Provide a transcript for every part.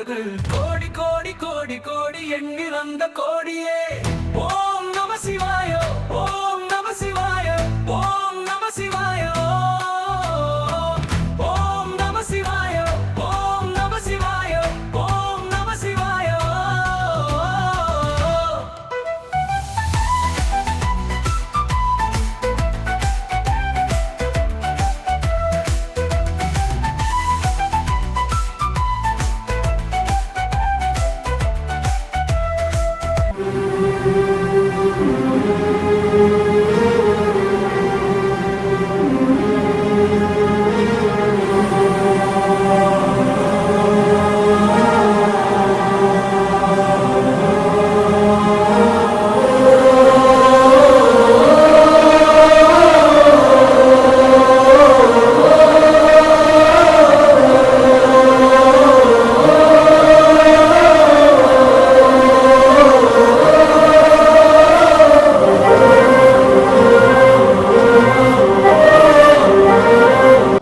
வருகிறது. கோடி கோடி கோடி கோடி எண்ணிறந்த கோடியே. ஓம் நம சிவாய, ஓம் நம சிவாய, ஓம் நம சிவாய, ஓம் நம சிவாய, ஓம் நம சிவாய, ஓம் நம சிவாய.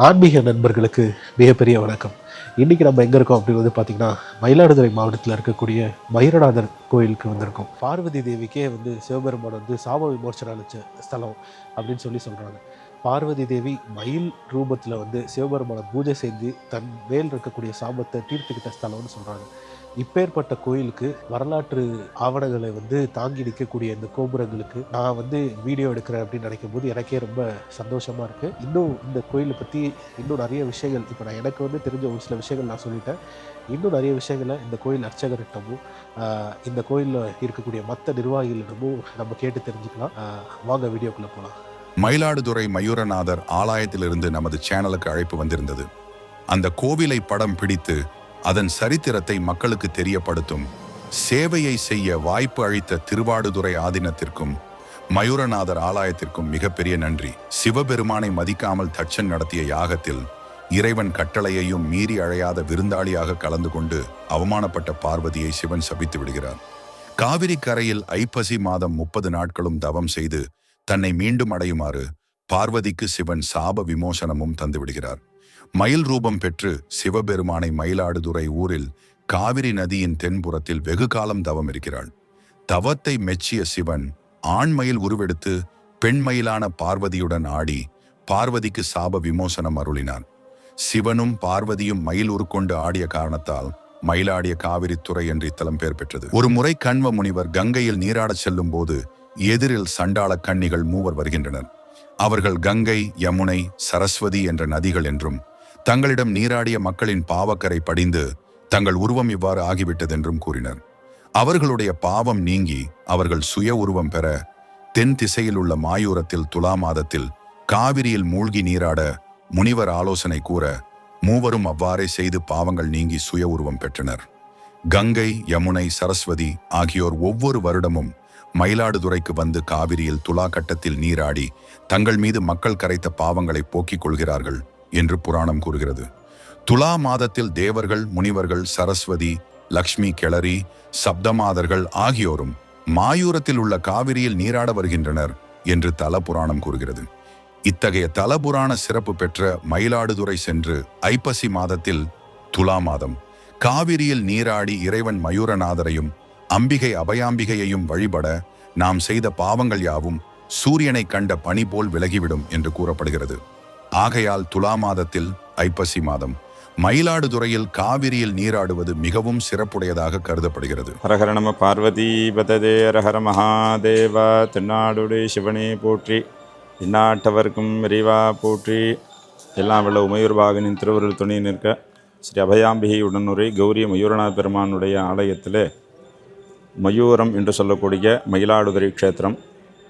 ஆன்மீக நண்பர்களுக்கு மிகப்பெரிய வணக்கம். இன்றைக்கி நம்ம எங்கே இருக்கோம் அப்படின்னு பார்த்தீங்கன்னா, மயிலாடுதுறை மாவட்டத்தில் இருக்கக்கூடிய மயூரநாதர் கோயிலுக்கு வந்திருக்கோம். பார்வதி தேவிக்கே சிவபெருமான் சாப விமோசனம் அளித்த ஸ்தலம் அப்படின்னு சொல்கிறாங்க. பார்வதி தேவி மயில் ரூபத்தில் சிவபெருமானை பூஜை செஞ்சு தன் மேல் இருக்கக்கூடிய சாபத்தை தீர்த்துக்கிட்ட ஸ்தலம்னு சொல்கிறாங்க. இப்பேற்பட்ட கோயிலுக்கு வரலாற்று ஆவணங்களை தாங்கி நிற்கக்கூடிய இந்த கோபுரங்களுக்கு நான் வீடியோ எடுக்கிறேன் அப்படின்னு நினைக்கும் போது எனக்கே ரொம்ப சந்தோஷமாக இருக்குது. இன்னும் இந்த கோயிலை பற்றி இன்னும் நிறைய விஷயங்கள், இப்போ நான் எனக்கு தெரிஞ்ச ஒரு சில விஷயங்கள் நான் சொல்லிட்டேன். இன்னும் நிறைய விஷயங்களை இந்த கோயில் அர்ச்சகர்கிட்டமும் இந்த கோயிலில் இருக்கக்கூடிய மற்ற நிர்வாகிகளிடமும் நம்ம கேட்டு தெரிஞ்சுக்கலாம். வாங்க வீடியோக்குள்ளே போகலாம். மயிலாடுதுறை மயூரநாதர் ஆலயத்திலிருந்து நமது சேனலுக்கு அழைப்பு வந்திருந்தது. அந்த கோவிலை படம் பிடித்து அதன் சரித்திரத்தை மக்களுக்கு தெரியப்படுத்தும் சேவையை செய்ய வாய்ப்பு அளித்த திருவாடுதுறை ஆதீனத்திற்கும் மயூரநாதர் ஆலயத்திற்கும் மிகப்பெரிய நன்றி. சிவபெருமானை மதிக்காமல் தட்சன் நடத்திய யாகத்தில் இறைவன் கட்டளையையும் மீறி அழையாத விருந்தாளியாக கலந்து கொண்டு அவமானப்பட்ட பார்வதியை சிவன் சபித்து விடுகிறார். காவிரி கரையில் ஐப்பசி மாதம் 30 நாட்களும் தவம் செய்து தன்னை மீண்டும் அடையுமாறு பார்வதிக்கு சிவன் சாப விமோசனமும் தந்து விடுகிறார். மயில் ரூபம் பெற்று சிவபெருமானை மயிலாடுதுறை ஊரில் காவிரி நதியின் தென்புறத்தில் வெகு காலம் தவம் இருக்கிறாள். தவத்தை மெச்சிய சிவன் ஆண்மயில் உருவெடுத்து பெண்மயிலான பார்வதியுடன் ஆடி பார்வதிக்கு சாப விமோசனம் அருளினார். சிவனும் பார்வதியும் மயில் உருக்கொண்டு ஆடிய காரணத்தால் மயிலாடிய காவிரி துறை என்று இத்தலம் பெயர் பெற்றது. ஒரு முறை கண்வ முனிவர் கங்கையில் நீராடச் செல்லும் போது எதிரில் சண்டாள கன்னிகள் 3 வருகின்றனர். அவர்கள் கங்கை, யமுனை, சரஸ்வதி என்ற நதிகள் என்றும் தங்களிடம் நீராடிய மக்களின் பாவக்கரை படிந்து தங்கள் உருவம் இவ்வாறு ஆகிவிட்டதென்றும் கூறினர். அவர்களுடைய பாவம் நீங்கி அவர்கள் சுய உருவம் பெற தென் திசையில் உள்ள மாயூரத்தில் துலா மாதத்தில் காவிரியில் மூழ்கி நீராட முனிவர் ஆலோசனை கூற 3 அவ்வாறே செய்து பாவங்கள் நீங்கி சுய உருவம் பெற்றனர். கங்கை, யமுனை, சரஸ்வதி ஆகியோர் ஒவ்வொரு வருடமும் மயிலாடுதுறைக்கு காவிரியில் துலா கட்டத்தில் நீராடி தங்கள் மீது மக்கள் கரைத்த பாவங்களை போக்கிக் கொள்கிறார்கள் என்று புராணம் கூறுகிறது. துலா மாதத்தில் தேவர்கள், முனிவர்கள், சரஸ்வதி, லக்ஷ்மி, கிளரி, சப்தமாதர்கள் ஆகியோரும் மாயூரத்தில் உள்ள காவிரியில் நீராட வருகின்றனர் என்று தல புராணம் கூறுகிறது. இத்தகைய தல புராண சிறப்பு பெற்ற மயிலாடுதுறை சென்று ஐப்பசி மாதத்தில் துலா மாதம் காவிரியில் நீராடி இறைவன் மயூரநாதரையும் அம்பிகை அபயாம்பிகையையும் வழிபட நாம் செய்த பாவங்கள் யாவும் சூரியனை கண்ட பனி போல் விலகிவிடும் என்று கூறப்படுகிறது. ஆகையால் துலா மாதத்தில் ஐப்பசி மாதம் மயிலாடுதுறையில் காவிரியில் நீராடுவது மிகவும் சிறப்புடையதாக கருதப்படுகிறது. ஹரஹர நம பார்வதி பததே ஹரஹர மகாதேவா. தென்னாடுடைய சிவனே போற்றி, இந்நாட்டவர்க்கும் விரைவா போற்றி. எல்லாம் வல்ல உமையூர்வாகனின் திருவருள் துணை நிற்க ஸ்ரீ அபயாம்பிகை உடனுரை கௌரி மயூரநாத பெருமானுடைய ஆலயத்தில் மயூரம் என்று சொல்லக்கூடிய மயிலாடுதுறை க்ஷேத்திரம்.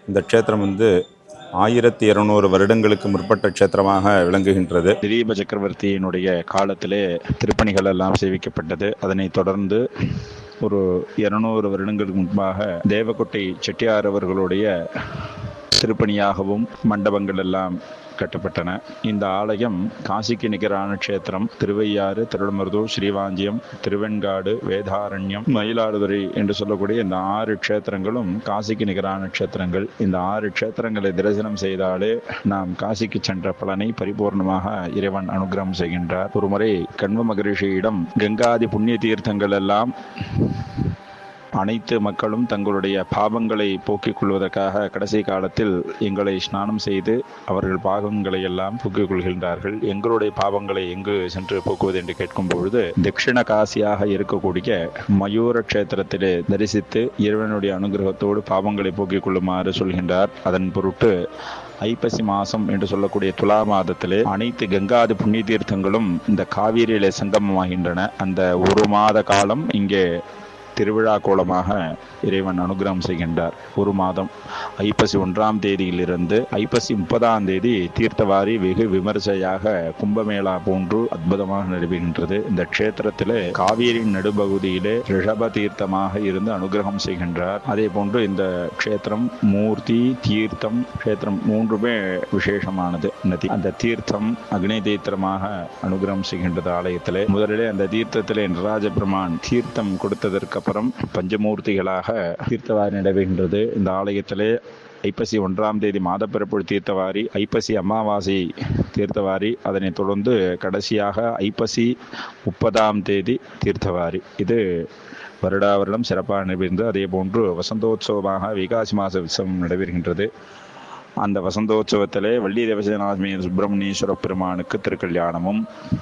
இந்த க்ஷேத்திரம் 1200 வருடங்களுக்கு முற்பட்ட க்ஷேத்திரமாக விளங்குகின்றது. திலீப சக்கரவர்த்தியினுடைய காலத்திலே திருப்பணிகள் எல்லாம் சேவிக்கப்பட்டது. அதனைத் தொடர்ந்து ஒரு 200 வருடங்களுக்கு முன்பாக தேவக்கோட்டை செட்டியார் அவர்களுடைய திருப்பணியாகவும் மண்டபங்கள் எல்லாம் கட்டப்பட்டன. இந்த ஆலயம் காசிக்கு நிகரான க்ஷேத்திரம். திருவையாறு, திருவிடமருதூர், ஸ்ரீவாஞ்சியம், திருவெண்காடு, வேதாரண்யம், மயிலாடுதுறை என்று சொல்லக்கூடிய இந்த 6 க்ஷேத்திரங்களும் காசிக்கு நிகரான க்ஷேத்திரங்கள். இந்த 6 க்ஷேத்திரங்களை தரிசனம் செய்தாலே நாம் காசிக்கு சென்ற பலனை பரிபூர்ணமாக இறைவன் அனுகிரகம் செய்கின்றார். ஒருமுறை கண்வ மகரிஷியிடம் கங்காதி புண்ணிய தீர்த்தங்கள் எல்லாம் அனைத்து மக்களும் தங்களுடைய பாவங்களை போக்கிக் கொள்வதற்காக கடைசி காலத்தில் எங்களை ஸ்நானம் செய்து அவர்கள் பாவங்களை எல்லாம் போக்கிக் கொள்கின்றார்கள். எங்களுடைய பாவங்களை எங்கு சென்று போக்குவது என்று கேட்கும் பொழுது தட்சிண காசியாக இருக்கக்கூடிய மயூர க்ஷேத்திரத்திலே தரிசித்து இறைவனுடைய அனுகிரகத்தோடு பாவங்களை போக்கிக் கொள்ளுமாறு சொல்கின்றார். அதன் பொருட்டு ஐப்பசி மாதம் என்று சொல்லக்கூடிய துலா மாதத்திலே அனைத்து கங்காதி புண்ணிய தீர்த்தங்களும் இந்த காவிரியிலே சங்கமமாகின்றன. அந்த ஒரு மாத காலம் இங்கே திருவிழா கோலமாக இறைவன் அனுகிரகம் செய்கின்றார். ஒரு மாதம் ஐப்பசி 1ஆம் தேதியிலிருந்து ஐப்பசி 30ஆம் தேதி தீர்த்தவாரி வெகு விமர்சையாக கும்பமேளா போன்று அற்புதமாக நடைபெறுகின்றது. இந்த க்ஷேத்திரத்திலே காவிரியின் நடுப்பகுதியிலே ரிஷப தீர்த்தமாக இருந்து அனுகிரகம் செய்கின்றார். அதே போன்று இந்த க்ஷேத்திரம் மூர்த்தி, தீர்த்தம், க்ஷேத்திரம் 3மே விசேஷமானது. அந்த தீர்த்தம் அக்னி தீர்த்தமாக அனுகிரகம் செய்கின்றது ஆலயத்திலே. முதலிலே அந்த தீர்த்தத்திலே நடராஜ பெருமான் தீர்த்தம் கொடுத்ததற்கு அப்புறம் பஞ்சமூர்த்திகளாக தீர்த்தவாரி நடைபெறுகின்றது. இந்த ஆலயத்திலே ஐப்பசி 1ஆம் தேதி மாதப்பிறப்பு தீர்த்தவாரி, ஐப்பசி அமாவாசை தீர்த்தவாரி, அதனைத் தொடர்ந்து கடைசியாக ஐப்பசி 30ஆம் தேதி தீர்த்தவாரி. இது வருடாவருடம் சிறப்பாக நடைபெறுகிறது. அதே போன்று வசந்தோத்சவமாக வைகாசி மாத உற்சவம் நடைபெறுகின்றது. அந்த வசந்தோற்சவத்திலே வள்ளி தேவசேனாத்மி சுப்பிரமணியேஸ்வர பெருமானுக்கு திருக்கல்யாணமும்,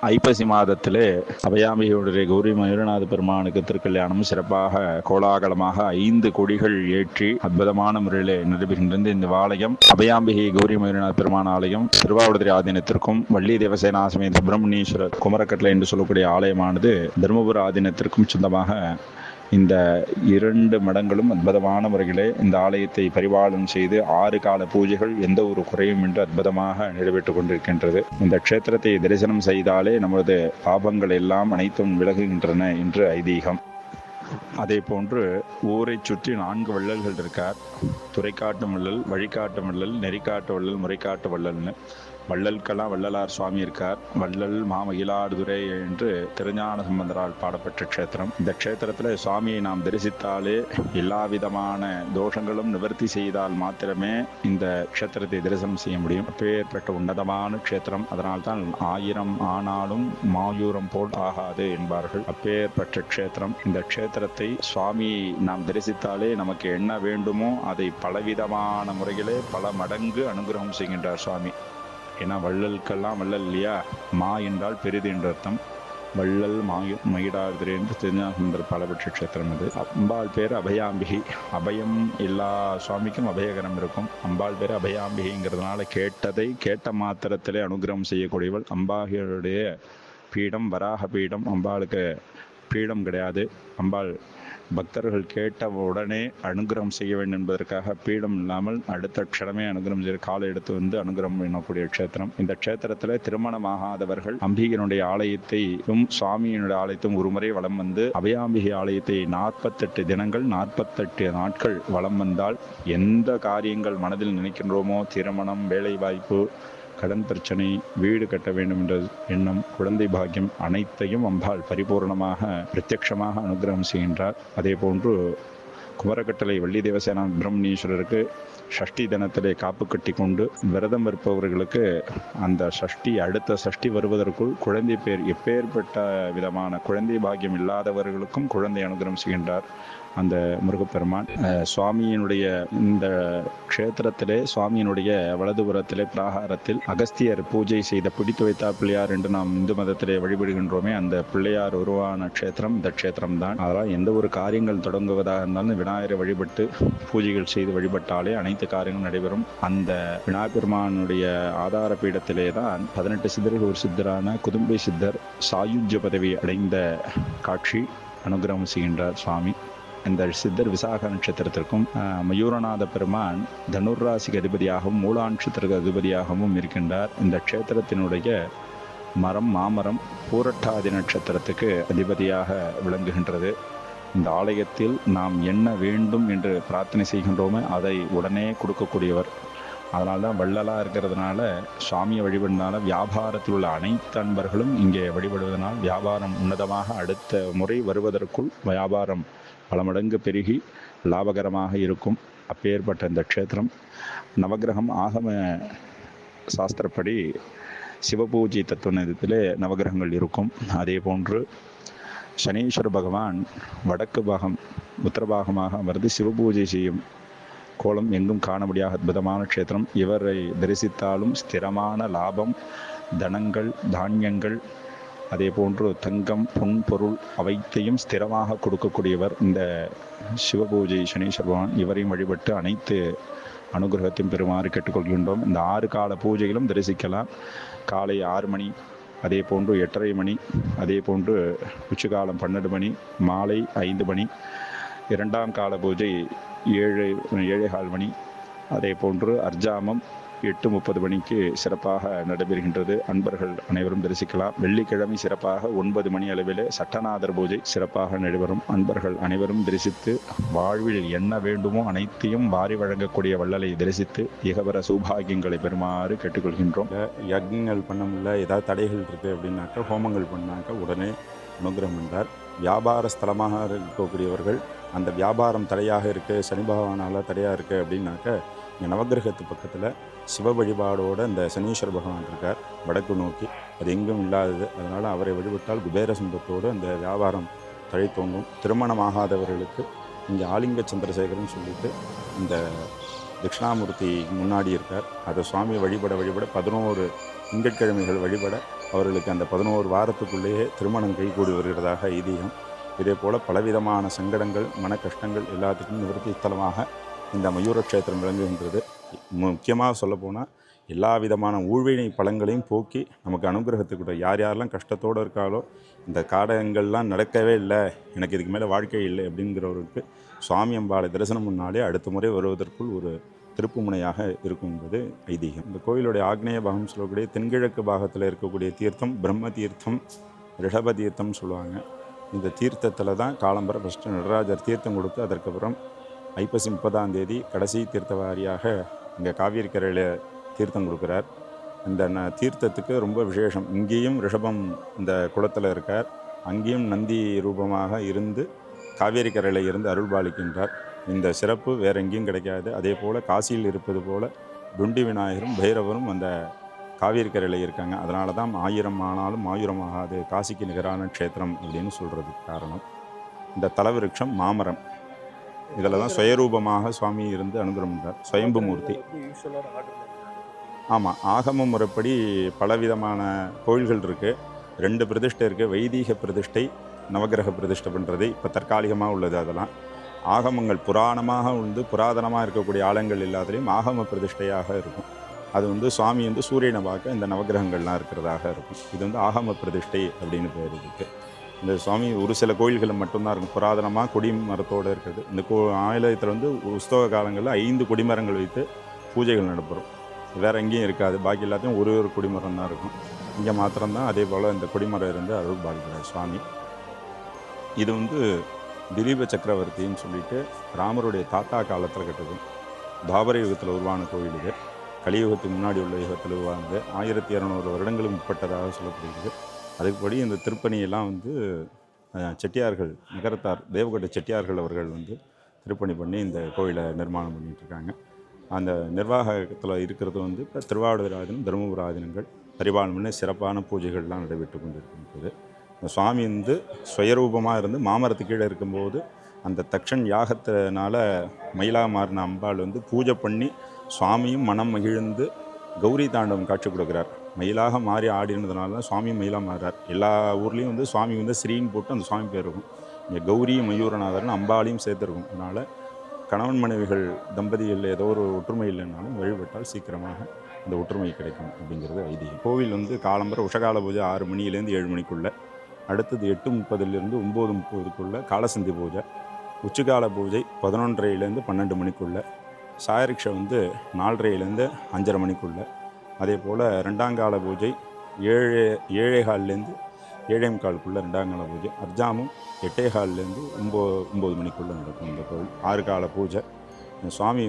ஐப்பசி மாதத்திலே அபயாம்பிகையுடைய கௌரி மயூரநாத பெருமானுக்கு திருக்கல்யாணமும் சிறப்பாக கோலாகலமாக 5 கொடிகள் ஏற்றி அற்புதமான முறையில் நடைபெறுகின்றது. இந்த ஆலயம் அபயாம்பிகை கௌரி மயூரநாத பெருமான் ஆலயம் திருவாவடுதுறை ஆதீனத்திற்கும் வள்ளி தேவசேனாத்மி சுப்பிரமணியேஸ்வரர் குமரக்கட்டளை என்று சொல்லக்கூடிய ஆலயமானது தருமபுர ஆதீனத்திற்கும் சொந்தமாக இந்த 2 மடங்களும் அற்புதமான முறையிலே இந்த ஆலயத்தை பரிபாலனம் செய்து 6 கால பூஜைகள் எந்த ஒரு குறையும் என்று அற்புதமாக நிறைவேற்றிக் கொண்டிருக்கின்றது. இந்த க்ஷேத்திரத்தை தரிசனம் செய்தாலே நமது பாபங்கள் எல்லாம் அனைத்தும் விலகுகின்றன என்று ஐதீகம். அதே போன்று ஊரை சுற்றி 4 வள்ளல்கள் இருக்கார். துறைக்காட்டும் வள்ளல், வழிகாட்டும் வள்ளல், நெறிக்காட்டு வள்ளல், முறைக்காட்டு வள்ளல்னு. வள்ளல்கெல்லாம் வள்ளலார் சுவாமி இருக்கார். வள்ளல் மயிலாடுதுறை என்று திருஞான சம்பந்தரால் பாடப்பட்ட க்ஷேத்திரம். இந்த க்ஷேத்திரத்தில் சுவாமியை நாம் தரிசித்தாலே எல்லா விதமான தோஷங்களும் நிவர்த்தி செய்தால் மாத்திரமே இந்த க்ஷேத்திரத்தை தரிசனம் செய்ய முடியும். அப்பேற்பட்ட உன்னதமான க்ஷேத்திரம். அதனால்தான் 1000 ஆனாலும் மாயூரம் போல் ஆகாது என்பார்கள். அப்பேற்பட்ட க்ஷேத்திரம். இந்த க்ஷேத்திரத்தை சுவாமியை நாம் தரிசித்தாலே நமக்கு என்ன வேண்டுமோ அதை பலவிதமான முறைகளே பல மடங்கு அனுகிரகம் செய்கின்றார் சுவாமி. ஏன்னா வள்ளலுக்கெல்லாம் வள்ளல் இல்லையா? மா என்றால் பெரிது என்ற அர்த்தம். வள்ளல் மயிலாடுதுறை என்று திருஞானசம்பந்தர் பாடப்பட்ட க்ஷேத்திரம் இது. அம்பாள் பேர் அபயாம்பிகை. அபயம் எல்லா சுவாமிக்கும் அபயகரம் இருக்கும். அம்பாள் பேர் அபயாம்பிகைங்கிறதுனால கேட்டதை கேட்ட மாத்திரத்திலே அனுகிரகம் செய்யக்கூடியவள். அம்பாளுடைய பீடம் வராக பீடம். அம்பாளுக்கு பீடம் கிடையாது. அம்பாள் பக்தர்கள் கேட்ட உடனே அனுகிரகம் செய்ய வேண்டும் என்பதற்காக பீடம் இல்லாமல் அடுத்த க்ஷணமே அனுகிரகம் செய்ய காலை எடுத்து வந்து அனுகிரகம் பண்ணக்கூடிய க்ஷேத்திரம். இந்த க்ஷேத்திரத்தில் திருமணமாகாதவர்கள் அம்பிகையினுடைய ஆலயத்தையும் சுவாமியினுடைய ஆலயத்தையும் ஒரு முறை வலம் வந்து அபயாம்பிகை ஆலயத்தை 48 தினங்கள் 48 நாட்கள் வலம் வந்தால் எந்த காரியங்கள் மனதில் நினைக்கின்றோமோ, திருமணம், வேலை வாய்ப்பு, கடன் பிரச்சனை, வீடு கட்ட வேண்டும் என்ற எண்ணம், குழந்தை பாக்கியம் அனைத்தையும் அம்பாள் பரிபூர்ணமாக பிரத்யட்சமாக அனுகிரகம் செய்கின்றார். அதே போன்று குமரக்கட்டளை வள்ளி தேவசேனா சுப்பிரமணியேஸ்வரருக்கு ஷஷ்டி தினத்திலே காப்பு கட்டி கொண்டு விரதம் இருப்பவர்களுக்கு அந்த ஷஷ்டி அடுத்த ஷஷ்டி வருவதற்குள் குழந்தை பேர் எப்பேற்பட்ட விதமான குழந்தை பாக்கியம் இல்லாதவர்களுக்கும் குழந்தை அனுகிரகம் செய்கின்றார் அந்த முருகப்பெருமான். சுவாமியினுடைய இந்த க்ஷேத்திரத்திலே சுவாமியினுடைய வலதுபுறத்திலே பிராகாரத்தில் அகஸ்தியர் பூஜை செய்த பிடித்து வைத்தா பிள்ளையார் என்று நாம் இந்து மதத்திலே வழிபடுகின்றோமே, அந்த பிள்ளையார் உருவான க்ஷேத்திரம் இந்த க்ஷேத்திரம் தான். அதனால் எந்த ஒரு காரியங்கள் தொடங்குவதாக இருந்தாலும் விநாயகரை வழிபட்டு பூஜைகள் செய்து வழிபட்டாலே அனைத்து காரியங்களும் நடைபெறும். அந்த விநாயகர் பெருமானுடைய ஆதார பீடத்திலே தான் 18 சித்தர்கள் ஒரு சித்தரான குதும்பை சித்தர் சாயுஜ்ய பதவி அடைந்த காட்சி அனுகிரகம் செய்கின்றார் சுவாமி. இந்த சித்தர் விசாக நட்சத்திரத்திற்கும் மயூரநாத பெருமான் தனுர்ராசிக்கு அதிபதியாகவும் மூலா நட்சத்திரக்கு அதிபதியாகவும் இருக்கின்றார். இந்த க்ஷேத்திரத்தினுடைய மரம் மாமரம் பூரட்டாதி நட்சத்திரத்துக்கு அதிபதியாக விளங்குகின்றது. இந்த ஆலயத்தில் நாம் என்ன வேண்டும் என்று பிரார்த்தனை செய்கின்றோமோ அதை உடனே கொடுக்கக்கூடியவர். அதனால தான் வள்ளலாக இருக்கிறதுனால சுவாமியை வழிபடுறதுனால வியாபாரத்தில் உள்ள அனைத்து அன்பர்களும் இங்கே வழிபடுவதனால் வியாபாரம் உன்னதமாக அடுத்த முறை வருவதற்குள் வியாபாரம் பல மடங்கு பெருகி லாபகரமாக இருக்கும். அப்பேற்பட்ட இந்த க்ஷேத்திரம் நவகிரகம் ஆகம சாஸ்திரப்படி சிவபூஜை தத்துவத்தில் நவகிரகங்கள் இருக்கும். அதே போன்று சனீஸ்வர பகவான் வடக்கு பாகம் உத்தரபாகமாக அமர்ந்து சிவபூஜை செய்யும் கோலம் எங்கும் காண முடியாத அற்புதமான க்ஷேத்திரம். இவரை தரிசித்தாலும் ஸ்திரமான லாபம், தனங்கள், தானியங்கள், அதே போன்று தங்கம், பொன் பொருள் அவைத்தையும் ஸ்திரமாக கொடுக்கக்கூடியவர் இந்த சிவபூஜை சனீஸ்வர பகவான். இவரையும் வழிபட்டு அனைத்து அனுகிரகத்தையும் பெறுமாறு கேட்டுக்கொள்கின்றோம். இந்த 6 கால பூஜைகளும் தரிசிக்கலாம். காலை 6 மணி, அதே போன்று 8:30 மணி, அதே போன்று உச்சிகாலம் 12 மணி, மாலை 5 மணி, 2ஆம் கால பூஜை 7:15 மணி, அதே போன்று அர்ஜாமம் 8:30 மணிக்கு சிறப்பாக நடைபெறுகின்றது. அன்பர்கள் அனைவரும் தரிசிக்கலாம். வெள்ளிக்கிழமை சிறப்பாக 9 மணி அளவில் சட்டநாதர் பூஜை சிறப்பாக நடைபெறும். அன்பர்கள் அனைவரும் தரிசித்து வாழ்வில் என்ன வேண்டுமோ அனைத்தையும் வாரி வழங்கக்கூடிய வள்ளலை தரிசித்து இகவர சௌபாகியங்களை பெறுமாறு கேட்டுக்கொள்கின்றோம். யக்ஞங்கள் பண்ண முடியல, ஏதாவது தடைகள் இருக்குது அப்படின்னாக்கா ஹோமங்கள் பண்ணாக்கா உடனே அனுகிரகம் என்றார். வியாபார ஸ்தலமாக இருக்கக்கூடியவர்கள் அந்த வியாபாரம் தடையாக இருக்குது, சனி பகவானால் தடையாக இருக்குது அப்படின்னாக்க இங்கே நவகிரகத்து பக்கத்தில் சிவ வழிபாடோடு இந்த சனீஸ்வர பகவான் இருக்கார் வடக்கு நோக்கி. அது எங்கும் இல்லாதது. அதனால் அவரை வழிபட்டால் குபேர சுந்தத்தோடு அந்த வியாபாரம் தழைத்தோங்கும். திருமணமாகாதவர்களுக்கு இங்கே ஆலிங்க சந்திரசேகரன் சொல்லிட்டு இந்த தட்சிணாமூர்த்தி முன்னாடி இருக்கார். அதை சுவாமி வழிபட 11 திங்கட்கிழமைகள் வழிபட அவர்களுக்கு அந்த 11 வாரத்துக்குள்ளேயே திருமணம் கைகூடி வருகிறதாக ஐதீகம். இதே போல் பலவிதமான சங்கடங்கள், மன கஷ்டங்கள் எல்லாத்துக்கும் நிவர்த்தி ஸ்தலமாக இந்த மயூர க்ஷேத்திரம் விளங்குகின்றது. முக்கியமாக சொல்லப்போனால் எல்லா விதமான ஊழ்வினை பலங்களையும் போக்கி நமக்கு அனுகிரகத்துக்கிட்ட யாரெல்லாம் கஷ்டத்தோடு இருக்காலோ, இந்த காடகங்கள்லாம் நடக்கவே இல்லை, எனக்கு இதுக்கு மேலே வாழ்க்கை இல்லை அப்படிங்கிறவருக்கு சுவாமி அம்பாளை தரிசனம் முன்னாலே அடுத்த முறை வருவதற்குள் ஒரு திருப்பு முனையாக இருக்கும் என்பது ஐதீகம். இந்த கோயிலுடைய ஆக்னேய பாகம் சொல்லக்கூடிய தென்கிழக்கு பாகத்தில் இருக்கக்கூடிய தீர்த்தம் பிரம்ம தீர்த்தம், ரிஷப தீர்த்தம்னு சொல்லுவாங்க. இந்த தீர்த்தத்தில் தான் காலம்பர ஃபஸ்ட்டு நடராஜர் தீர்த்தம் கொடுத்து அதற்கப்புறம் ஐப்பசி 30ஆம் தேதி கடைசி தீர்த்தவாரியாக இங்கே காவேரி கரையில் தீர்த்தம் கொடுக்குறார். இந்த தீர்த்தத்துக்கு ரொம்ப விசேஷம். இங்கேயும் ரிஷபம் இந்த குளத்தில் இருக்கார், அங்கேயும் நந்தி ரூபமாக இருந்து காவேரி கரையில் இருந்து அருள்பாலிக்கின்றார். இந்த சிறப்பு வேறு எங்கேயும் கிடைக்காது. அதே போல் காசியில் இருப்பது போல் துண்டி விநாயகரும் பைரவரும் அந்த காவேரி கரையில் இருக்காங்க. அதனால தான் 1000 ஆனாலும் 1000 ஆகாது, காசிக்கு நிகரான க்ஷேத்திரம் அப்படின்னு சொல்கிறதுக்கு காரணம். இந்த தலவிருட்சம் மாமரம். இதில் தான் சுயரூபமாக சுவாமி இருந்து அனுகிரகம் பண்ணார். சுயம்பு மூர்த்தி. ஆமாம், ஆகம முறைப்படி பலவிதமான கோயில்கள் இருக்குது. 2 பிரதிஷ்டை இருக்குது. வைதீக பிரதிஷ்டை, நவகிரக பிரதிஷ்டை பண்ணுறது இப்போ தற்காலிகமாக உள்ளது. அதெல்லாம் ஆகமங்கள் புராணமாக புராதனமாக இருக்கக்கூடிய ஆலயங்கள் எல்லாத்துலேயும் ஆகம பிரதிஷ்டையாக இருக்கும். அது சுவாமி சூரியனை பார்க்க இந்த நவகிரகங்கள்லாம் இருக்கிறதாக இருக்கும். இது ஆகம பிரதிஷ்டை அப்படின்னு பேர் இருக்குது. இந்த சுவாமி ஒரு சில கோயில்களில் மட்டும்தான் இருக்கும். புராதனமாக கொடிமரத்தோடு இருக்குது. இந்த ஆலயத்தில் உற்சவ காலங்களில் 5 கொடிமரங்கள் வைத்து பூஜைகள் நடைபெறும். வேறு எங்கேயும் இருக்காது. பாக்கி எல்லாத்தையும் ஒரு கொடிமரம் தான் இருக்கும். இங்கே மாத்திரம்தான் அதே போல் இந்த கொடிமரம் இருந்து அருள் பாலிக்கிறார் சுவாமி. இது திலீப சக்கரவர்த்தின்னு சொல்லிட்டு ராமருடைய தாத்தா காலத்தில் கட்டுது. தாபர யுகத்தில் உருவான கோயில் இது. கலியுகத்துக்கு முன்னாடி உள்ள யுகத்தில் உருவானது. 1200 வருடங்களுக்கு முற்பட்டதாக சொல்லப்படுகிறது. அதுக்குபடி இந்த திருப்பணியெல்லாம் செட்டியார்கள், நகரத்தார் தேவகோட்டை செட்டியார்கள் அவர்கள் திருப்பணி பண்ணி இந்த கோயிலை நிர்மாணம் பண்ணிகிட்ருக்காங்க. அந்த நிர்வாகத்தில் இருக்கிறது இப்போ திருவாவடுதுறை ஆதீனம், தருமபுர ஆதீனங்கள் பரிபாலனை சிறப்பான பூஜைகள்லாம் நடைபெற்று கொண்டிருக்கின்றது. இந்த சுவாமி சுயரூபமாக இருந்து மாமரத்து கீழே இருக்கும்போது அந்த தக்ஷன் யாகத்தினால மயிலாக மாறின அம்பாள் பூஜை பண்ணி சுவாமியும் மனம் மகிழ்ந்து கௌரி தாண்டவம் காட்சி கொடுக்குறார். மயிலாக மாறி ஆடினதுனால தான் சுவாமி மயிலாக மாறுறார். எல்லா ஊர்லேயும் சுவாமி ஸ்ரீன்னு போட்டு அந்த சுவாமி பேர் இருக்கும். இங்கே கௌரி மயூரநாதர்னு அம்பாளையும் சேர்த்துருக்கும். அதனால் கணவன் மனைவிகள் தம்பதிகள் ஏதோ ஒரு ஒற்றுமை இல்லைன்னாலும் வழிபட்டால் சீக்கிரமாக இந்த ஒற்றுமை கிடைக்கும் அப்படிங்கிறது ஐதீகம். கோவில் காலம்பர உஷகால பூஜை 6 மணிலேருந்து 7 மணிக்குள்ளே, அடுத்தது 8:30லேருந்து 9:30க்குள்ளே காலசந்தி பூஜை, உச்சிகால பூஜை 11:30லேருந்து 12 மணிக்குள்ளே, சாயரிக்ஷை 4:30லேருந்து 5:30 மணிக்குள்ளே, அதே போல் 2ஆம் கால பூஜை 7:15லேருந்து 7:45க்குள்ளே 2ஆம் கால பூஜை, அர்ஜாமும் 8:15லேருந்து 9 மணிக்குள்ளே நடக்கும். இந்த கோவில் 6 கால பூஜை. சுவாமி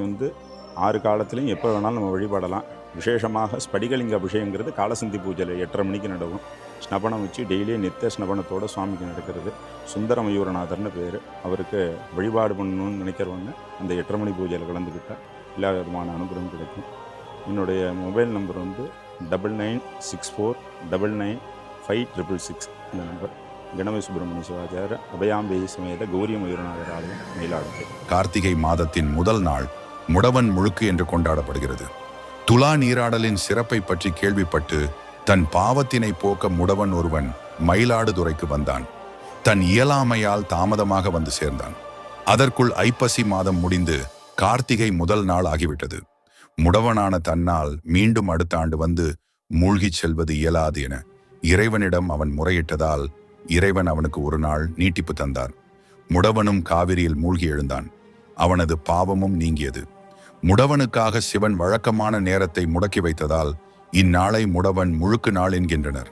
6 காலத்துலையும் எப்போ வேணாலும் நம்ம வழிபடலாம். விசேஷமாக ஸ்படிகலிங்க அபிஷேகங்கிறது காலசந்தி பூஜையில் 8:30 மணிக்கு நடக்கும். ஸ்னபனம் வச்சு டெய்லியும் நித்திய ஸ்னபனத்தோட சுவாமிக்கு நடக்கிறது. சுந்தர மயூரநாதர்னு பேர். அவருக்கு வழிபாடு பண்ணணும்னு நினைக்கிறவங்க அந்த 8:30 மணி பூஜையில் கலந்துக்கிட்டால் எல்லா விதமான அனுகிரகம் கிடைக்கும். என்னுடைய மொபைல் நம்பர் 9964995566 இந்த நம்பர். கணபதி சுப்பிரமணிய சிவாச்சாரியர் அபயாம்பேயி சமேத கௌரி மயூரநாதர் ஆலயம், மயிலாடுதுறை. கார்த்திகை மாதத்தின் முதல் நாள் முடவன் முழுக்கு என்று கொண்டாடப்படுகிறது. துலா நீராடலின் சிறப்பை பற்றி கேள்விப்பட்டு தன் பாவத்தினை போக்க முடவன் ஒருவன் மயிலாடுதுறைக்கு வந்தான். தன் இயலாமையால் தாமதமாக வந்து சேர்ந்தான். அதற்குள் ஐப்பசி மாதம் முடிந்து கார்த்திகை முதல் நாள் ஆகிவிட்டது. முடவனான தன்னால் மீண்டும் அடுத்த ஆண்டு வந்து மூழ்கிச் செல்வது இயலாது என இறைவனிடம் அவன் முறையிட்டதால் இறைவன் அவனுக்கு ஒரு நாள் நீட்டிப்பு தந்தார். முடவனும் காவிரியில் மூழ்கி எழுந்தான். அவனது பாவமும் நீங்கியது. முடவனுக்காக சிவன் வழக்கமான நேரத்தை முடக்கி வைத்ததால் இந்நாளை முடவன் முழுக்கு நாள் என்கின்றனர்.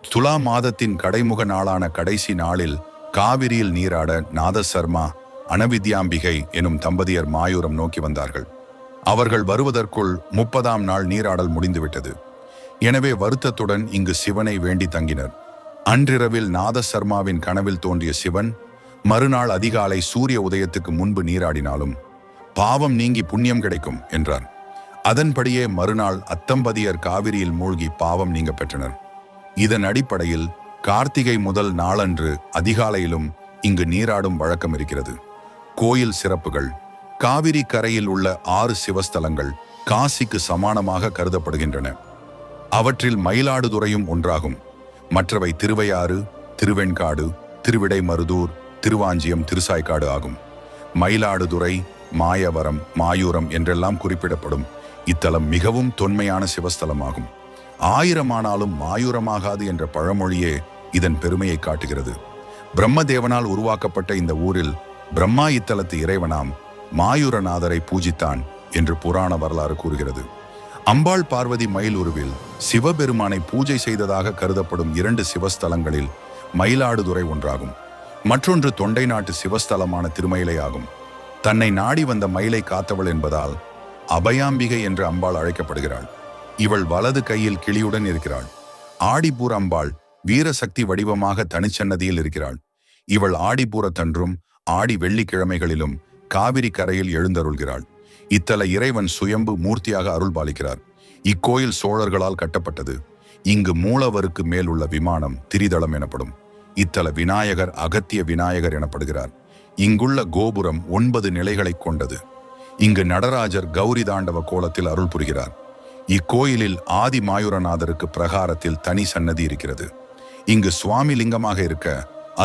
துலா மாதத்தின் கடைமுக நாளான கடைசி நாளில் காவிரியில் நீராட நாதசர்மா அனவித்யாம்பிகை எனும் தம்பதியர் மாயூரம் நோக்கி வந்தார்கள். அவர்கள் வருவதற்குள் 30ஆம் நாள் நீராடல் முடிந்துவிட்டது. எனவே வருத்தத்துடன் இங்கு சிவனை வேண்டி தங்கினர். அன்றிரவில் நாதசர்மாவின் கனவில் தோன்றிய சிவன் மறுநாள் அதிகாலை சூரிய உதயத்துக்கு முன்பு நீராடினாலும் பாவம் நீங்கி புண்ணியம் கிடைக்கும் என்றார். அதன்படியே மறுநாள் அத்தம்பதியர் காவிரியில் மூழ்கி பாவம் நீங்க பெற்றனர். இதன் அடிப்படையில் கார்த்திகை முதல் நாளன்று அதிகாலையிலும் இங்கு நீராடும் வழக்கம் இருக்கிறது. கோயில் சிறப்புகள். காவிரி கரையில் உள்ள 6 சிவஸ்தலங்கள் காசிக்கு சமானமாக கருதப்படுகின்றன. அவற்றில் மயிலாடுதுறையும் ஒன்றாகும். மற்றவை திருவையாறு, திருவெண்காடு, திருவிடைமருதூர், திருவாஞ்சியம், திருசாய்க்காடு ஆகும். மயிலாடுதுறை, மாயவரம், மாயூரம் என்றெல்லாம் குறிப்பிடப்படும் இத்தலம் மிகவும் தொன்மையான சிவஸ்தலமாகும். 1000 ஆனாலும் மாயூரமாகாது என்ற பழமொழியே இதன் பெருமையை காட்டுகிறது. பிரம்மதேவனால் உருவாக்கப்பட்ட இந்த ஊரில் பிரம்மா இத்தலத்து இறைவனாம் மாயூரநாதரை பூஜித்தான் என்று புராண வரலாறு கூறுகிறது. அம்பாள் பார்வதி மயில் உருவில் சிவபெருமானை பூஜை செய்ததாக கருதப்படும் 2 சிவஸ்தலங்களில் மயிலாடுதுறை ஒன்றாகும். மற்றொன்று தொண்டை நாட்டு சிவஸ்தலமான திருமயிலை ஆகும். தன்னை நாடி வந்த மயிலை காத்தவள் என்பதால் அபயாம்பிகை என்று அம்பாள் அழைக்கப்படுகிறாள். இவள் வலது கையில் கிளியுடன் இருக்கிறாள். ஆடிப்பூர் அம்பாள் வீரசக்தி வடிவமாக தனிச்சன்னதியில் இருக்கிறாள். இவள் ஆடிப்பூரத்தன்றும் ஆடி வெள்ளிக்கிழமைகளிலும் காவிரி கரையில் எழுந்தருள்கிறாள். இத்தல இறைவன் சுயம்பு மூர்த்தியாக அருள் பாலிக்கிறார். இக்கோயில் சோழர்களால் கட்டப்பட்டது. இங்கு மூலவருக்கு மேல் உள்ள விமானம் திரிதளம் எனப்படும். இத்தல விநாயகர் அகத்திய விநாயகர் எனப்படுகிறார். இங்குள்ள கோபுரம் 9 நிலைகளை கொண்டது. இங்கு நடராஜர் கௌரி தாண்டவ கோலத்தில் அருள் புரிகிறார். இக்கோயிலில் ஆதி மாயூரநாதருக்கு பிரகாரத்தில் தனி சன்னதி இருக்கிறது. இங்கு சுவாமி லிங்கமாக இருக்க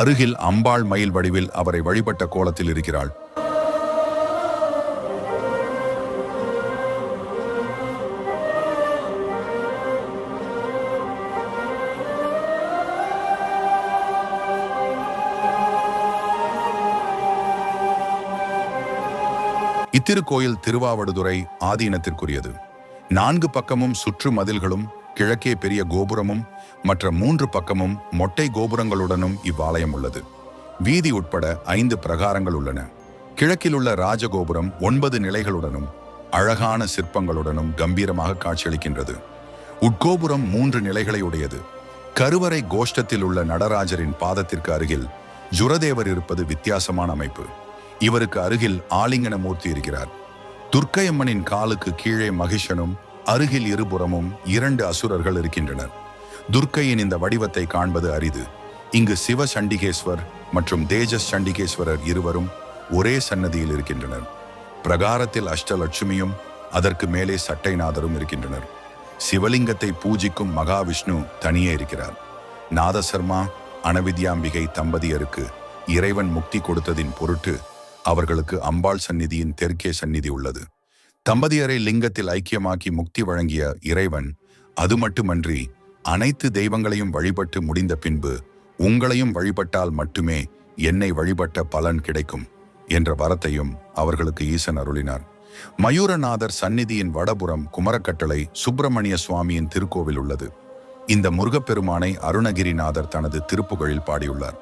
அருகில் அம்பாள் மயில் வடிவில் அவரை வழிபட்ட கோலத்தில் இருக்கிறாள். இத்திருக்கோயில் திருவாவடுதுறை ஆதீனத்திற்குரியது. 4 பக்கமும் சுற்று மதில்களும் கிழக்கே பெரிய கோபுரமும் மற்ற 3 பக்கமும் மொட்டை கோபுரங்களுடனும் இவ்வாலயம் உள்ளது. வீதி உட்பட 5 பிரகாரங்கள் உள்ளன. கிழக்கில் உள்ள ராஜகோபுரம் 9 நிலைகளுடனும் அழகான சிற்பங்களுடனும் கம்பீரமாக காட்சியளிக்கின்றது. உட்கோபுரம் 3 நிலைகளை உடையது. கருவறை கோஷ்டத்தில் உள்ள நடராஜரின் பாதத்திற்கு அருகில் ஜுரதேவர் இருப்பது வித்தியாசமான அமைப்பு. இவருக்கு அருகில் ஆலிங்கன மூர்த்தி இருக்கிறார். துர்க்கையம்மனின் காலுக்கு கீழே மகிஷனும் அருகில் இருபுறமும் 2 அசுரர்கள் இருக்கின்றனர். துர்க்கையின் இந்த வடிவத்தை காண்பது அரிது. இங்கு சிவ சண்டிகேஸ்வர் மற்றும் தேஜஸ் சண்டிகேஸ்வரர் இருவரும் ஒரே சன்னதியில் இருக்கின்றனர். பிரகாரத்தில் அஷ்டலட்சுமியும் அதற்கு மேலே சட்டைநாதரும் இருக்கின்றனர். சிவலிங்கத்தை பூஜிக்கும் மகாவிஷ்ணு தனியே இருக்கிறார். நாதசர்மா அனவித்யாம்பிகை தம்பதியருக்கு இறைவன் முக்தி கொடுத்ததின் பொருட்டு அவர்களுக்கு அம்பாள் சந்நிதியின் தெற்கே சந்நிதி உள்ளது. தம்பதியரை லிங்கத்தில் ஐக்கியமாக்கி முக்தி வழங்கிய இறைவன் அது மட்டுமன்றி அனைத்து தெய்வங்களையும் வழிபட்டு முடிந்த பின்பு உங்களையும் வழிபட்டால் மட்டுமே என்னை வழிபட்ட பலன் கிடைக்கும் என்ற வரத்தையும் அவர்களுக்கு ஈசன் அருளினார். மயூரநாதர் சந்நிதியின் வடபுறம் குமரக்கட்டளை சுப்பிரமணிய சுவாமியின் திருக்கோவில் உள்ளது. இந்த முருகப்பெருமானை அருணகிரிநாதர் தனது திருப்புகழில் பாடியுள்ளார்.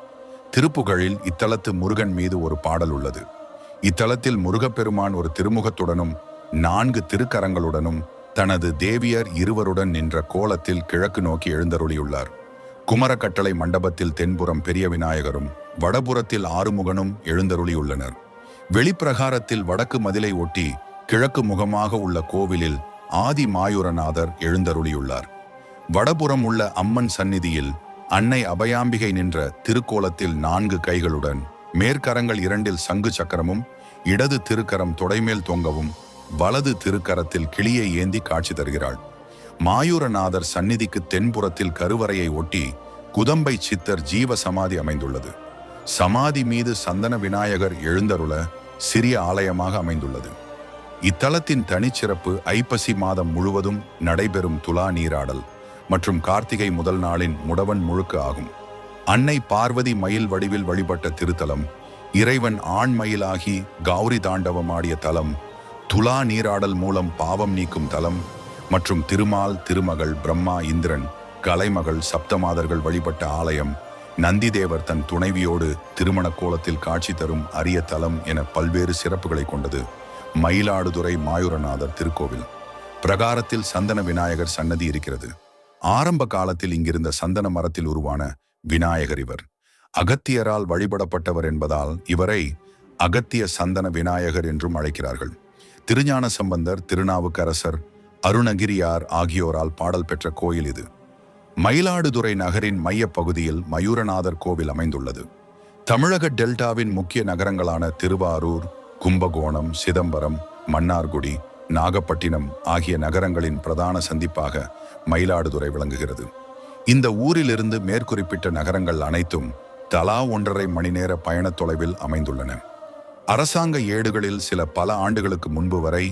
திருப்புகழில் இத்தலத்து முருகன் மீது ஒரு பாடல் உள்ளது. இத்தலத்தில் முருகப்பெருமான் ஒரு திருமுகத்துடனும் 4 திருக்கரங்களுடனும் தனது தேவியர் இருவருடன் நின்ற கோலத்தில் கிழக்கு நோக்கி எழுந்தருளியுள்ளார். குமரக்கட்டளை மண்டபத்தில் தென்புறம் பெரிய விநாயகரும் வடபுறத்தில் ஆறுமுகனும் எழுந்தருளியுள்ளனர். வெளிப்பிரகாரத்தில் வடக்கு மதிலை ஒட்டி கிழக்கு முகமாக உள்ள கோவிலில் ஆதி மாயூரநாதர் எழுந்தருளியுள்ளார். வடபுறம் உள்ள அம்மன் சந்நிதியில் அன்னை அபயாம்பிகை நின்ற திருக்கோலத்தில் 4 கைகளுடன் மேற்கரங்கள் 2இல் சங்கு சக்கரமும் இடது திருக்கரம் தொடைமேல் தொங்கவும் வலது திருக்கரத்தில் கிளியை ஏந்தி காட்சி தருகிறாள். மாயூரநாதர் சந்நிதிக்கு தென்புறத்தில் கருவறையை ஒட்டி குதம்பை சித்தர் ஜீவ சமாதி அமைந்துள்ளது. சமாதி மீது சந்தன விநாயகர் எழுந்தருள சிறிய ஆலயமாக அமைந்துள்ளது. இத்தலத்தின் தனிச்சிறப்பு ஐப்பசி மாதம் முழுவதும் நடைபெறும் துலா நீராடல் மற்றும் கார்த்திகை முதல் நாளின் முடவன் முழுக்கு ஆகும். அன்னை பார்வதி மயில் வடிவில் வழிபட்ட திருத்தலம், இறைவன் ஆண் மயிலாகி கௌரி தாண்டவமாடிய தலம், துலா நீராடல் மூலம் பாவம் நீக்கும் தலம் மற்றும் திருமால், திருமகள், பிரம்மா, இந்திரன், கலைமகள், சப்தமாதர்கள் வழிபட்ட ஆலயம், நந்திதேவர் தன் துணைவியோடு திருமண கோலத்தில் காட்சி தரும் அரிய தலம் என பல்வேறு சிறப்புகளை கொண்டது மயிலாடுதுறை மாயூரநாதர் திருக்கோவில். பிரகாரத்தில் சந்தன விநாயகர் சன்னதி இருக்கிறது. ஆரம்ப காலத்தில் இங்கிருந்த சந்தன மரத்தில் உருவான விநாயகர் இவர். அகத்தியரால் வழிபடப்பட்டவர் என்பதால் இவரை அகத்திய சந்தன விநாயகர் என்றும் அழைக்கிறார்கள். திருஞான சம்பந்தர், திருநாவுக்கரசர், அருணகிரியார் ஆகியோரால் பாடல் பெற்ற கோயில் இது. மயிலாடுதுறை நகரின் மையப்பகுதியில் மயூரநாதர் கோவில் அமைந்துள்ளது. தமிழக டெல்டாவின் முக்கிய நகரங்களான திருவாரூர், கும்பகோணம், சிதம்பரம், மன்னார்குடி, நாகப்பட்டினம் ஆகிய நகரங்களின் பிரதான சந்திப்பாக மயிலாடுதுறை விளங்குகிறது. இந்த ஊரிலிருந்து மேற்குறிப்பிட்ட நகரங்கள் அனைத்தும் தலா 1.5 மணி நேர பயண தொலைவில் அமைந்துள்ளன. அரசாங்க ஏடுகளில் சில பல ஆண்டுகளுக்கு முன்பு வரை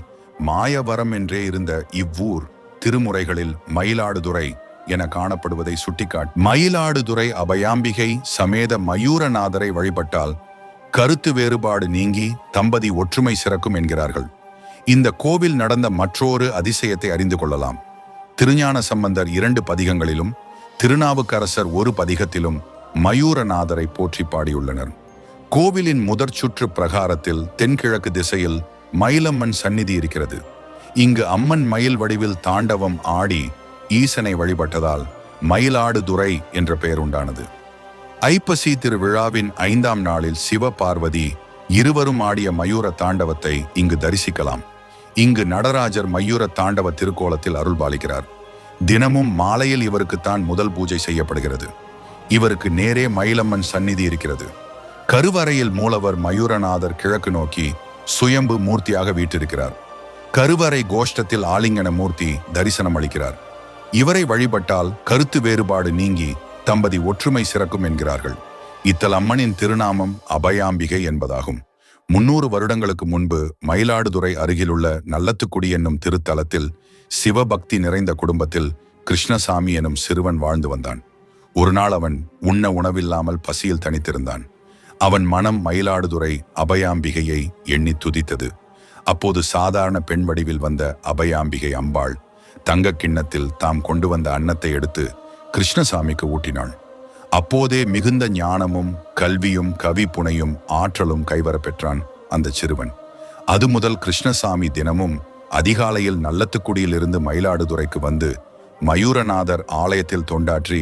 மாயவரம் என்றே இருந்த இவ்வூர் திருமுறைகளில் மயிலாடுதுறை என காணப்படுவதை சுட்டிக்காட்டி மயிலாடுதுறை அபயாம்பிகை சமேத மயூரநாதரை வழிபட்டால் கருத்து வேறுபாடு நீங்கி தம்பதி ஒற்றுமை சிறக்கும் என்கிறார்கள். இந்த கோவில் நடந்த மற்றொரு அதிசயத்தை அறிந்து கொள்ளலாம். திருஞான சம்பந்தர் 2 பதிகங்களிலும் திருநாவுக்கரசர் 1 பதிகத்திலும் மயூரநாதரை போற்றி பாடியுள்ளனர். கோவிலின் முதற் சுற்று பிரகாரத்தில் தென்கிழக்கு திசையில் மயிலம்மன் சந்நிதி இருக்கிறது. இங்கு அம்மன் மயில் வடிவில் தாண்டவம் ஆடி ஈசனை வழிபட்டதால் மயிலாடுதுறை என்ற பெயர் உண்டானது. ஐப்பசி திருவிழாவின் 5ஆம் நாளில் சிவ பார்வதி இருவரும் ஆடிய மயூர தாண்டவத்தை இங்கு தரிசிக்கலாம். இங்கு நடராஜர் மயூர தாண்டவ திருக்கோலத்தில் அருள்பாலிக்கிறார். தினமும் மாலையில் இவருக்குத்தான் முதல் பூஜை செய்யப்படுகிறது. இவருக்கு நேரே மயிலம்மன் சந்நிதி இருக்கிறது. கருவறையில் மூலவர் மயூரநாதர் கிழக்கு நோக்கி சுயம்பு மூர்த்தியாக வீற்றிருக்கிறார். கருவறை கோஷ்டத்தில் ஆலிங்கன மூர்த்தி தரிசனம் அளிக்கிறார். இவரை வழிபட்டால் கருத்து வேறுபாடு நீங்கி தம்பதி ஒற்றுமை சிறக்கும் என்கிறார்கள். இத்தல அம்மனின் திருநாமம் அபயாம்பிகை என்பதாகும். 300 வருடங்களுக்கு முன்பு மயிலாடுதுறை அருகிலுள்ள நல்லத்துக்குடி என்னும் திருத்தலத்தில் சிவபக்தி நிறைந்த குடும்பத்தில் கிருஷ்ணசாமி எனும் சிறுவன் வாழ்ந்து வந்தான். ஒரு நாள் அவன் உண்ண உணவில்லாமல் பசியில் தனித்திருந்தான். அவன் மனம் மயிலாடுதுறை அபயாம்பிகையை எண்ணி துதித்தது. அப்போது சாதாரண பெண் வடிவில் வந்த அபயாம்பிகை அம்பாள் தங்க கிண்ணத்தில் தாம் கொண்டு வந்த அன்னத்தை எடுத்து கிருஷ்ணசாமிக்கு ஊட்டினாள். அப்போதே மிகுந்த ஞானமும் கல்வியும் கவி புனையும் ஆற்றலும் கைவரப்பெற்றான் அந்த சிறுவன். அது முதல் கிருஷ்ணசாமி தினமும் அதிகாலையில் நல்லத்துக்குடியிலிருந்து மயிலாடுதுறைக்கு வந்து மயூரநாதர் ஆலயத்தில் தொண்டாற்றி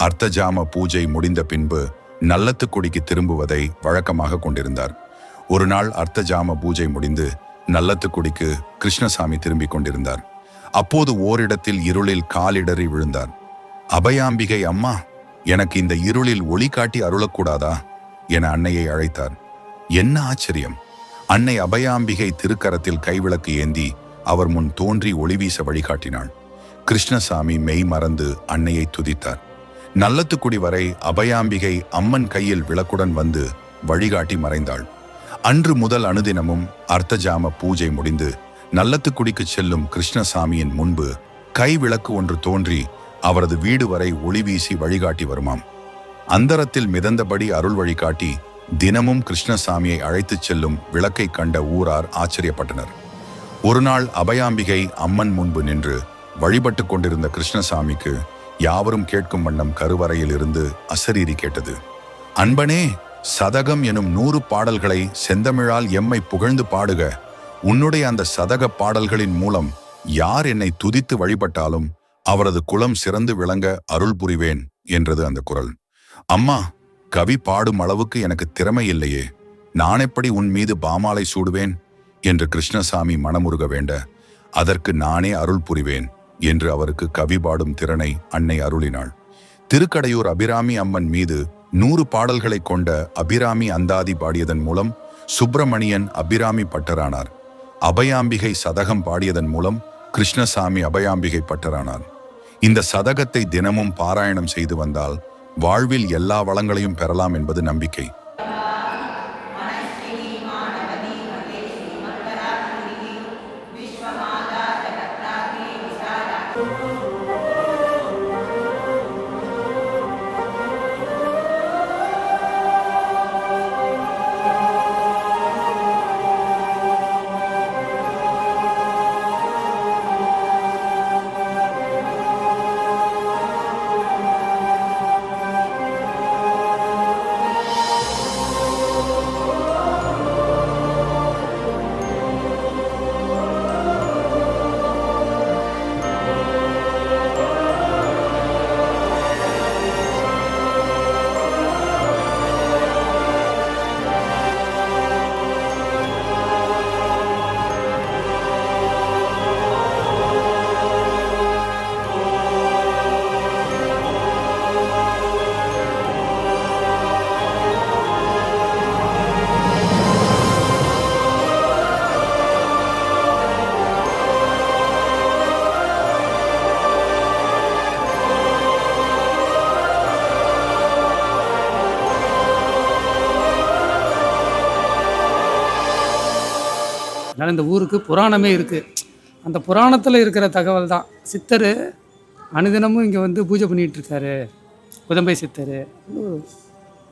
அர்த்தஜாம பூஜை முடிந்த பின்பு நல்லத்துக்குடிக்கு திரும்புவதை வழக்கமாக கொண்டிருந்தார். ஒரு நாள் அர்த்தஜாம பூஜை முடிந்து நல்லத்துக்குடிக்கு கிருஷ்ணசாமி திரும்பிக் கொண்டிருந்தார். அப்போது ஓரிடத்தில் இருளில் காலிடறி விழுந்தார். அபயாம்பிகை அம்மா, எனக்கு இந்த இருளில் ஒளி காட்டி அருளக்கூடாதா என அன்னையை அழைத்தார். என்ன ஆச்சரியம்! அன்னை அபயாம்பிகை திருக்கரத்தில் கைவிளக்கு ஏந்தி அவர் முன் தோன்றி ஒளி வீச வழிகாட்டினாள். கிருஷ்ணசாமி மெய் மறந்து அன்னையை துதித்தார். நல்லத்துக்குடி வரை அபயாம்பிகை அம்மன் கையில் விளக்குடன் வந்து வழிகாட்டி மறைந்தாள். அன்று முதல் அனுதினமும் அர்த்தஜாம பூஜை முடிந்து நல்லத்துக்குடிக்கு செல்லும் கிருஷ்ணசாமியின் முன்பு கை விளக்கு ஒன்று தோன்றி அவரது வீடு வரை ஒளி வீசி வழிகாட்டி வருமாம். அந்தரத்தில் மிதந்தபடி அருள் வழிகாட்டி தினமும் கிருஷ்ணசாமியை அழைத்துச் செல்லும் விளக்கை கண்ட ஊரார் ஆச்சரியப்பட்டனர். ஒரு நாள் அபயாம்பிகை அம்மன் முன்பு நின்று வழிபட்டு கொண்டிருந்த கிருஷ்ணசாமிக்கு யாவரும் கேட்கும் வண்ணம் கருவறையில் இருந்து அசரீரி கேட்டது. அன்பனே, சதகம் எனும் 100 பாடல்களை செந்தமிழால் எம்மை புகழ்ந்து பாடுக. உன்னுடைய அந்த சதக பாடல்களின் மூலம் யார் என்னை துதித்து வழிபட்டாலும் அவரது குலம் சிறந்து விளங்க அருள் புரிவேன் என்றது அந்த குரல். அம்மா, கவி பாடும் அளவுக்கு எனக்கு திறமை இல்லையே, நான் எப்படி உன் மீது பாமாலை சூடுவேன் என்று கிருஷ்ணசாமி மனமுருக வேண்ட, அதற்கு நானே அருள் புரிவேன் என்று அவருக்கு கவி பாடும் திறனை அன்னை அருளினாள். திருக்கடையூர் அபிராமி அம்மன் மீது 100 பாடல்களை கொண்ட அபிராமி அந்தாதி பாடியதன் மூலம் சுப்பிரமணியன் அபிராமி பட்டரானார். அபயாம்பிகை சதகம் பாடியதன் மூலம் கிருஷ்ணசாமி அபயாம்பிகை பட்டரானார். இந்த சதகத்தை தினமும் பாராயணம் செய்து வந்தால் வாழ்வில் எல்லா வளங்களையும் பெறலாம் என்பது நம்பிக்கை. அதனால் இந்த ஊருக்கு புராணமே இருக்குது. அந்த புராணத்தில் இருக்கிற தகவல் தான். சித்தர் அனுதினமும் இங்கே வந்து பூஜை பண்ணிகிட்ருக்காரு, புதம்பை சித்தர்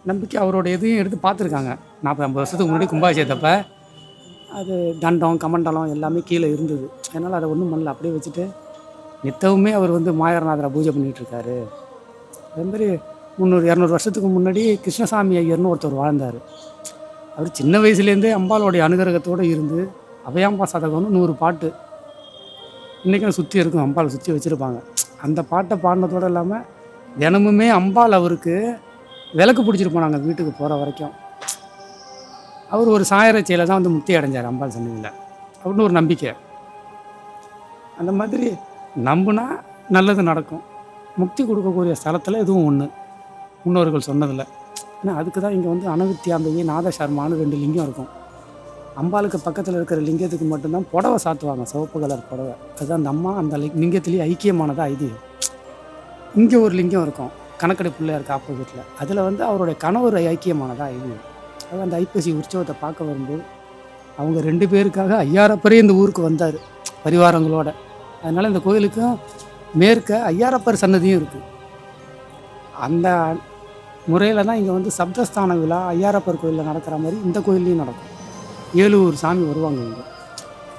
நம்பிக்கை. அவரோட எதையும் எடுத்து பார்த்துருக்காங்க. 40-50 வருஷத்துக்கு முன்னாடி கும்பாபிஷேகத்தப்ப அது தண்டம் கமண்டலம் எல்லாமே கீழே இருந்தது. அதனால் அதை ஒன்றும் பண்ணல, அப்படியே வச்சுட்டு நித்தவுமே அவர் வந்து மாயரநாதரை பூஜை பண்ணிகிட்ருக்காரு. அதேமாதிரி 300-200 வருஷத்துக்கு முன்னாடி கிருஷ்ணசாமி ஐயர்னு ஒருத்தர் வாழ்ந்தார். அவர் சின்ன வயசுலேருந்தே அம்பாலோடைய அனுகிரகத்தோடு இருந்து அபயாம்பா சதகம்னு 100 பாட்டு இன்றைக்கும் சுற்றி இருக்கும். அம்பாள் சுற்றி வச்சுருப்பாங்க. அந்த பாட்டை பாடினதோடு இல்லாமல் தினமுமே அம்பாள் அவருக்கு விளக்கு பிடிச்சிட்டு போனாங்க வீட்டுக்கு போகிற வரைக்கும். அவர் ஒரு சாயரட்சியில் தான் வந்து முக்தி அடைஞ்சார் அம்பாள் சன்னதியில் அப்படின்னு ஒரு நம்பிக்கை. அந்த மாதிரி நம்புனா நல்லது நடக்கும். முக்தி கொடுக்கக்கூடிய ஸ்தலத்தில் இதுவும் ஒன்று முன்னோர்கள் சொன்னதில்லை. ஏன்னா அதுக்கு தான் இங்கே வந்து அனவித்தியாம்பிகை நாதசர்மானு 2 லிங்கம் இருக்கும். அம்பாளுக்கு பக்கத்தில் இருக்கிற லிங்கத்துக்கு மட்டும்தான் புடவை சாத்துவாங்க, சிவப்பு கலர் புடவை. அதுதான் அந்த அம்மா அந்த லிங்கத்திலேயே ஐக்கியமானதாக ஐதீகம். இங்கே ஒரு லிங்கம் இருக்கும் கணக்கடை பிள்ளையாருக்கு ஆப்போசிட்டில். அதில் வந்து அவருடைய கணவர் ஐக்கியமானதாக ஐதீகம். அது அந்த ஐப்பசி உற்சவத்தை பார்க்க வரும்போது அவங்க 2 பேருக்காக ஐயாரப்பரே இந்த ஊருக்கு வந்தார் பரிவாரங்களோட. அதனால் இந்த கோயிலுக்கும் மேற்க ஐயாரப்பர் சன்னதியும் இருக்குது. அந்த முறையில் தான் இங்கே வந்து சப்தஸ்தான விழா ஐயாரப்பர் கோயிலில் நடக்கிற மாதிரி இந்த கோயில்லையும் நடக்கும். 7 ஊர் சாமி வருவாங்க. இங்கே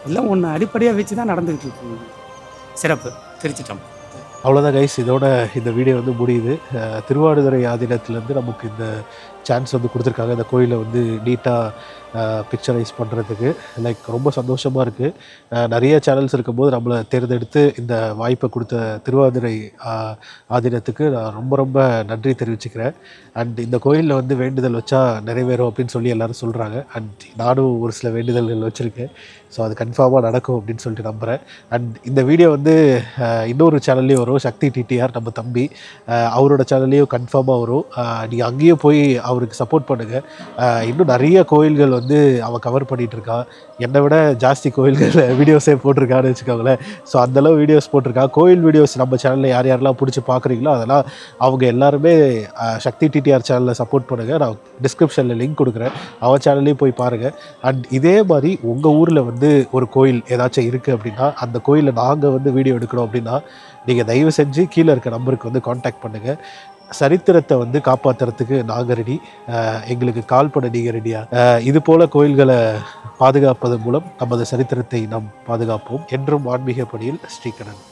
எல்லாம் ஒன்று அடிப்படையாக வச்சு தான் நடந்துக்கிட்டு இருக்குங்க. சிறப்பு. திருச்சிட்டோம். அவ்வளோதான் கைஸ், இதோட இந்த வீடியோ வந்து முடியுது. திருவாடுதுறை ஆதீனத்துலேருந்து நமக்கு இந்த சான்ஸ் வந்து கொடுத்துருக்காங்க இந்த கோயிலை வந்து நீட்டாக பிக்சரைஸ் பண்ணுறதுக்கு. லைக் ரொம்ப சந்தோஷமாக இருக்குது. நிறைய சேனல்ஸ் இருக்கும்போது நம்மளை தேர்ந்தெடுத்து இந்த வாய்ப்பை கொடுத்த திருவாதிரை ஆதீனத்துக்கு நான் ரொம்ப ரொம்ப நன்றி தெரிவிச்சுக்கிறேன். அண்ட் இந்த கோயிலில் வந்து வேண்டுதல் வச்சா நிறைவேறும் அப்படின்னு சொல்லி எல்லோரும் சொல்கிறாங்க. அண்ட் நானும் ஒரு சில வேண்டுதல்கள் வச்சுருக்கேன். ஸோ அது கன்ஃபார்மாக நடக்கும் அப்படின்னு சொல்லிட்டு நம்புகிறேன். அண்ட் இந்த வீடியோ வந்து இன்னொரு சேனல்லையும் வரும், சக்தி டிடிஆர் நம்ம தம்பி, அவரோட சேனல்லையும் கன்ஃபார்மாக வரும். நீங்கள் அங்கேயும் போய் அவருக்கு சப்போர்ட் பண்ணுங்கள். இன்னும் நிறைய கோயில்கள் வந்து அவன் கவர் பண்ணிகிட்ருக்கான். என்னை விட ஜாஸ்தி கோயில்கள் வீடியோஸே போட்டிருக்கான்னு வச்சுக்கோங்களேன். ஸோ அந்தளவு வீடியோஸ் போட்டிருக்கான். கோயில் வீடியோஸ் நம்ம சேனலில் யார் யாரெல்லாம் பிடிச்சி பார்க்குறீங்களோ அதெல்லாம் அவங்க எல்லாருமே சக்தி டிடிஆர் சேனலில் சப்போர்ட் பண்ணுங்கள். நான் டிஸ்கிரிப்ஷனில் லிங்க் கொடுக்குறேன், அவன் சேனல்லையும் போய் பாருங்கள். அண்ட் இதே மாதிரி உங்கள் ஊரில் வந்து ஒரு கோயில் ஏதாச்சும் இருக்குது அப்படின்னா அந்த கோயிலில் நாங்கள் வந்து வீடியோ எடுக்கணும் அப்படின்னா நீங்கள் தயவு செஞ்சு கீழே இருக்க நம்பருக்கு வந்து காண்டாக்ட் பண்ணுங்கள். சரித்திரத்தை வந்து காப்பாற்றுறதுக்கு நாங்கள் ரெடி, எங்களுக்கு கால் பண்ண நீங்கள் ரெடியா? இது போல் கோயில்களை பாதுகாப்பதன் மூலம் நமது சரித்திரத்தை நாம் பாதுகாப்போம். என்றும் ஆன்மீக பணியில் ஸ்ரீகரன்.